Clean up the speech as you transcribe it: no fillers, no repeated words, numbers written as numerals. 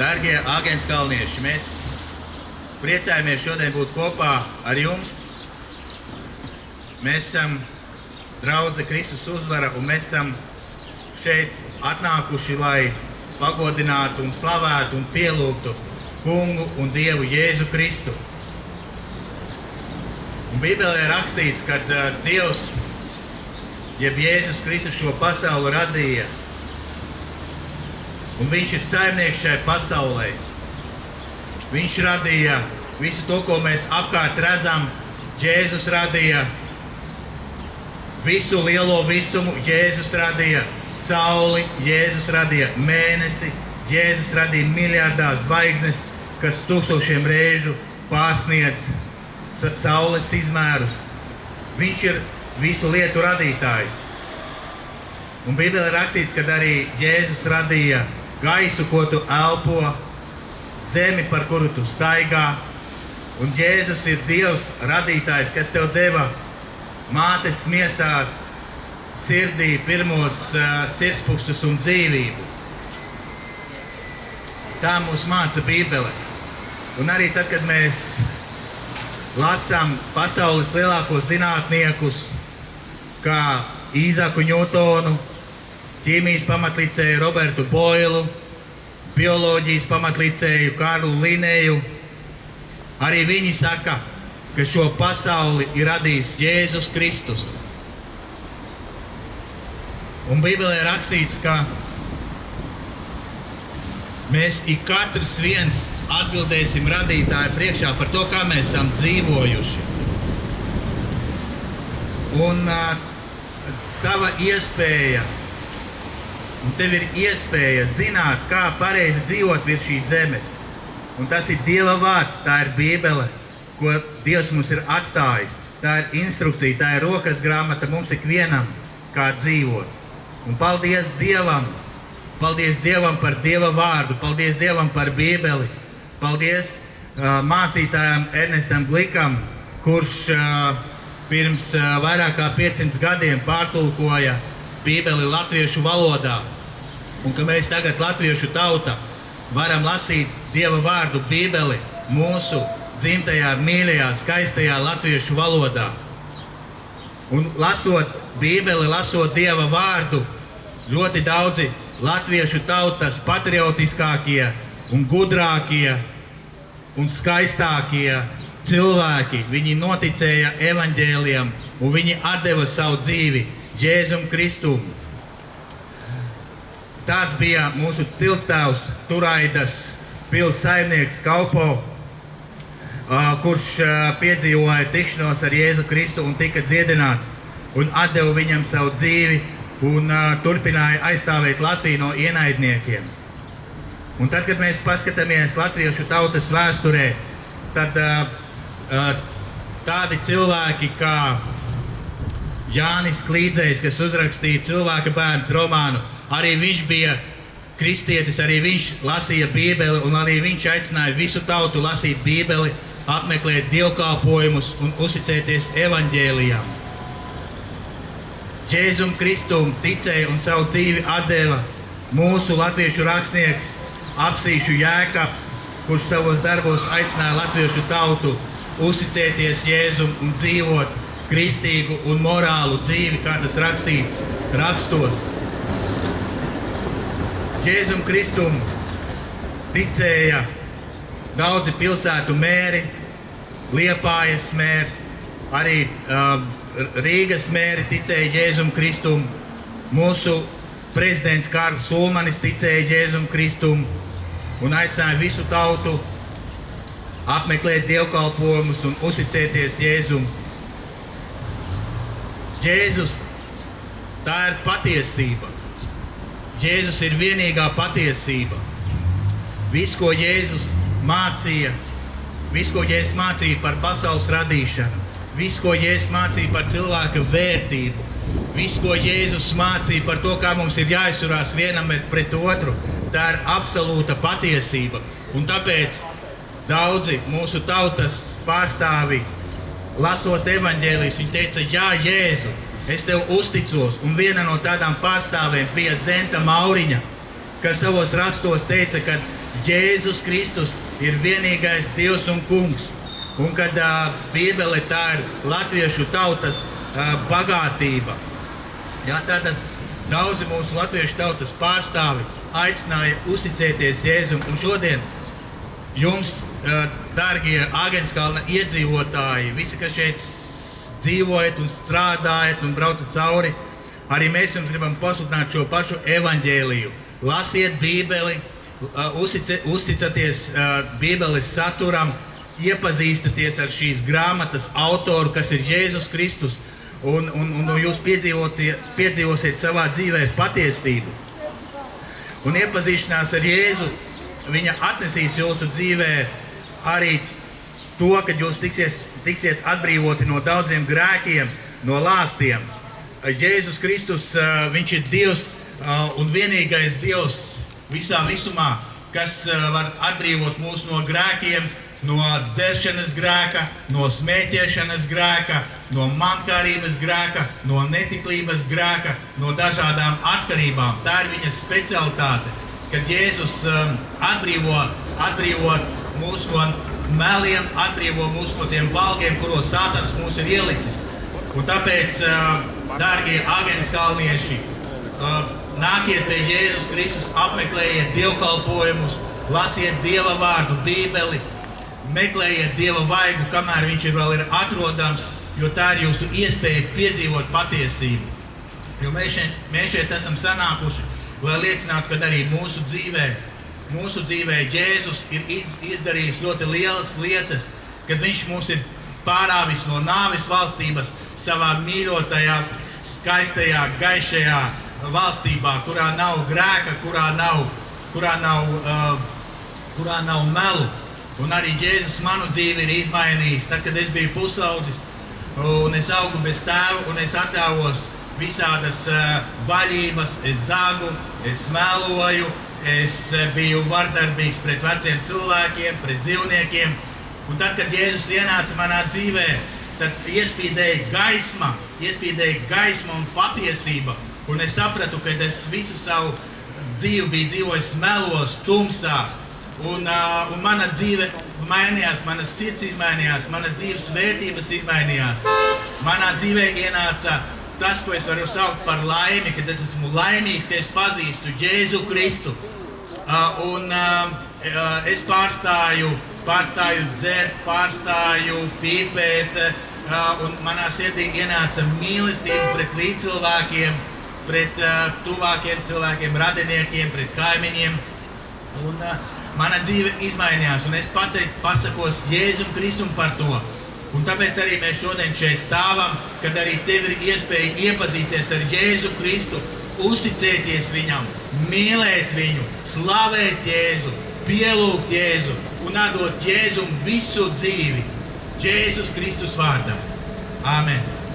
Dargie Āgens kalnieši, mēs priecājamies šodien būt kopā ar jums. Mēs esam draudze Kristus uzvara un mēs esam šeit atnākuši, lai pagodinātu un slavētu un pielūgtu Kungu un Dievu Jēzu Kristu. Un Bībelē rakstīts, ka Dievs, jeb Jēzus Kristus šo pasauli radīja, un viņš ir saimnieks šai pasaulē. Viņš radīja visu to, ko mēs apkārt redzam. Jēzus radīja visu lielo visumu, Jēzus radīja sauli, Jēzus radīja mēnesi, Jēzus radīja miljardās zvaigznes, kas tūkstošiem reižu pārsniedz saules izmērus. Viņš ir visu lietu radītājs. Un Bībelē rakstīts, ka arī Jēzus radīja gaisu, ko tu elpo, zemi, par kuru tu staigā. Un Jēzus ir Dievs radītājs, kas tev deva mātes miesās, sirdī pirmos sirdspūkstus un dzīvību. Tā mūs māca Bībele. Un arī tad, kad mēs lasām pasaules lielākos zinātniekus, kā Īzaku Ņūtonu, ķīmijas pamatlicēju Robertu Boilu, bioloģijas pamatlicēju Karlu Linēju, arī viņi saka, ka šo pasauli ir radījis Jēzus Kristus. Un Bībelē rakstīts, ka mēs ik katrs viens atbildēsim radītāju priekšā par to, kā mēs esam dzīvojuši. Un tava iespēja, un tev ir iespēja zināt, kā pareizi dzīvot virs šīs zemes. Un tas ir Dieva vārds, tā ir Bībele, ko Dievs mums ir atstājis. Tā ir instrukcija, tā ir rokas grāmata mums ikvienam, kā dzīvot. Un paldies Dievam! Paldies Dievam par Dieva vārdu, paldies Dievam par Bībeli. Paldies mācītājam Ernestam Glikam, kurš pirms vairāk kā 500 gadiem pārtulkoja Bībeli latviešu valodā. Un ka mēs tagad latviešu tauta varam lasīt Dieva vārdu Bībeli mūsu dzimtajā, mīļajā, skaistajā latviešu valodā. Un lasot Bībeli, lasot Dieva vārdu, ļoti daudzi latviešu tautas patriotiskākie un gudrākie un skaistākie cilvēki, viņi noticēja evaņģēlijam un viņi atdeva savu dzīvi Jēzum Kristum. Tāds bija mūsu ciltstēvs Turaidas pils saimnieks Kaupo, kurš piedzīvoja tikšanos ar Jēzu Kristu un tika dziedināts un atdeva viņam savu dzīvi un turpināja aizstāvēt Latviju no ienaidniekiem. Un tad, kad mēs paskatāmies latviešu tautas vēsturē, tad tādi cilvēki kā Jānis Klīdzējs, kas uzrakstīja Cilvēka bērns romānu, arī viņš bija kristietis, arī viņš lasīja Bībeli un arī viņš aicināja visu tautu lasīt Bībeli, apmeklēt dievkalpojumus un uzticēties evaņģēlijam. Jēzum Kristum ticēja un savu dzīvi atdeva mūsu latviešu rakstnieks Apsīšu Jēkabs, kurš savos darbos aicināja latviešu tautu uzticēties Jēzum un dzīvot kristīgu un morālu dzīvi, kā tas rakstīts rakstos. Jēzum Kristum ticēja daudzi pilsētu mēri, Liepājas mērs, arī Rīgas mēri ticēja Jēzum Kristum, mūsu prezidents Kārlis Ulmanis ticēja Jēzum Kristum un aicināja visu tautu apmeklēt dievkalpojumus un uzticēties Jēzum. Jēzus, tā ir patiesība. Jēzus ir vienīgā patiesība. Viss, ko Jēzus mācīja, par pasaules radīšanu, viss, ko Jēzus mācīja par cilvēka vērtību, viss, ko Jēzus mācīja par to, kā mums ir jāizturās vienam pret otru, tā ir absolūta patiesība. Un tāpēc daudzi mūsu tautas pārstāvi, lasot evaņģēlijas, viņi teica, jā, Jēzu, es tev uzticos. Un viena no tādām pārstāvēm bija Zenta Mauriņa, kas savos rakstos teica, ka Jēzus Kristus ir vienīgais Dievs un Kungs. Un kad Bībele tā ir latviešu tautas bagātība. Jā, tātad daudzi mūsu latviešu tautas pārstāvi aicināja uzticēties Jēzum. Un šodien jums, dārgie Āgenskalna iedzīvotāji, visi, kas šeit dzīvojat un strādājat un braucat cauri, arī mēs jums gribam pasludināt šo pašu evaņģēliju. Lasiet Bībeli, uzticaties Bībeles saturam, iepazīstaties ar šīs grāmatas autoru, kas ir Jēzus Kristus, un jūs piedzīvosiet savā dzīvē patiesību. Un iepazīšanās ar Jēzu, viņa atnesīs jūsu dzīvē arī to, kad jūs tiksiet atbrīvoti no daudziem grēkiem, no lāstiem. Jēzus Kristus, viņš ir Dievs un vienīgais Dievs visā visumā, kas var atbrīvot mūs no grēkiem, no dzeršanas grēka, no smēķēšanas grēka, no mankārības grēka, no netiklības grēka, no dažādām atkarībām. Tā ir viņa specialitāte, kad Jēzus atbrīvo mūs no meliem, atbrīvo mūs no tiem valgiem, kuros Sātans mūs ir ielicis. Un tāpēc, dārgie Āgenskalnieši, nākiet pie Jēzus Kristus, apmeklējiet dievkalpojumus, lasiet Dieva vārdu, Bībeli, meklējiet Dieva vaigu, kamēr viņš vēl ir atrodams, jo tā ir jūsu iespēja piedzīvot patiesību. Jo mēs šeit esam sanākuši, lai liecinātu, ka arī mūsu dzīvē Jēzus ir izdarījis ļoti lielas lietas, kad viņš mūs ir pārāvis no nāves valstības savā mīļotajā, skaistajā, gaišajā valstībā, kurā nav grēka, kurā nav melu. Un arī Jēzus manu dzīvi ir izmainījis. Tad, kad es biju pusaudzis un es augu bez tēva un es atļāvos visādas vaļības, es zagu, es meloju, es biju vardarbīgs pret veciem cilvēkiem, pret dzīvniekiem. Un tad, kad Jēzus ienāca manā dzīvē, tad iespīdēja gaisma un patiesība. Un es sapratu, ka es visu savu dzīvi biju dzīvojis melos, tumsā. Un mana dzīve mainījās, manas sirds izmainījās, manas dzīves vērtības izmainījās. Manā dzīvē ienāca tas, ko es varu saukt par laimi, kad es esmu laimīgs, ka es pazīstu Jēzu Kristu. Es pārstāju dzert, pārstāju pīpēt, un manā sirdī ienāca mīlestība pret līdzcilvēkiem, pret tuvākiem cilvēkiem, radiniekiem, pret kaimiņiem. Un mana dzīve izmainījās, un es pasakos Jēzum Kristum par to. Un tāpēc arī mēs šodien šeit stāvam, kad arī tev ir iespēja iepazīties ar Jēzu Kristu, uzticēties viņam, mīlēt viņu, slavēt Jēzu, pielūgt Jēzu un atdot Jēzum visu dzīvi. Jēzus Kristus vārdā. Āmen.